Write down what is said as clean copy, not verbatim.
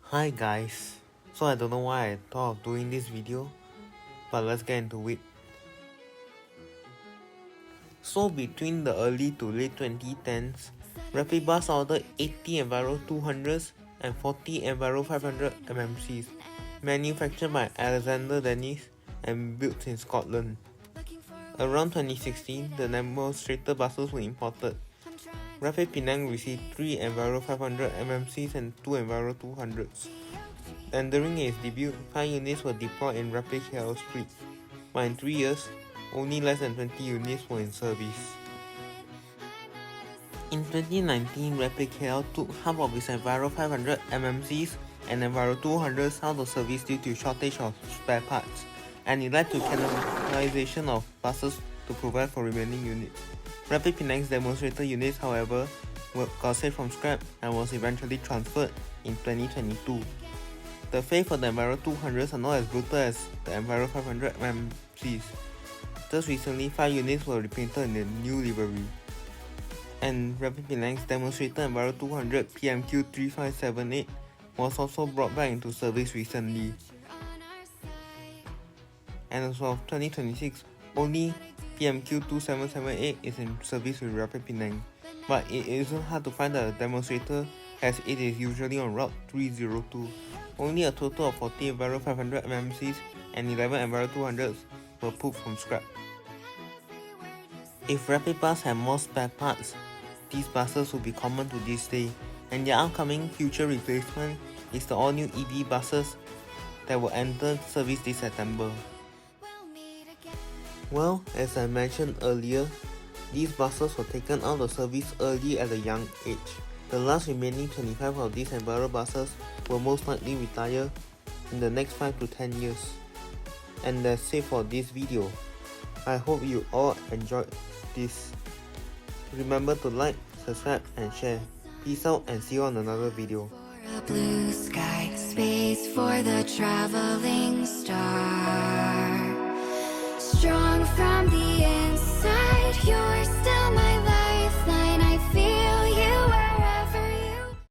Hi guys, so I don't know why I thought of doing this video, but let's get into it. So between the early to late 2010s, Rapid Bus ordered 80 Enviro 200s and 40 Enviro 500 MMCs, manufactured by Alexander Dennis and built in Scotland. Around 2016, the demonstrator buses were imported. Rapid Penang received 3 Enviro 500 MMCs and 2 Enviro 200s. And during its debut, 5 units were deployed in Rapid KL Street, but in 3 years, only less than 20 units were in service. In 2019, Rapid KL took half of its Enviro 500 MMCs and Enviro 200s out of service due to shortage of spare parts, and it led to cannibalization of buses to provide for remaining units. Rapid Penang's demonstrator units, however, got saved from scrap and was eventually transferred in 2022. The fate for the Enviro 200s are not as brutal as the Enviro 500 MMCs. Just recently, 5 units were repainted in the new livery. And Rapid Penang's demonstrator Enviro 200 PMQ 3578 was also brought back into service recently. And as of 2026, only PMQ 2778 is in service with Rapid Penang, but it isn't hard to find a demonstrator as it is usually on Route 302. Only a total of 40 Enviro 500 MMCs and 11 Enviro 200s were pulled from scrap. If Rapid Bus had more spare parts, these buses would be common to this day, and their upcoming future replacement is the all-new EV buses that will enter service this September. Well, as I mentioned earlier, these buses were taken out of service early at a young age. The last remaining 25 of these Enviro buses will most likely retire in the next 5 to 10 years. And that's it for this video. I hope you all enjoyed this. Remember to like, subscribe and share. Peace out and see you on another video. Blue sky, space for the traveling star.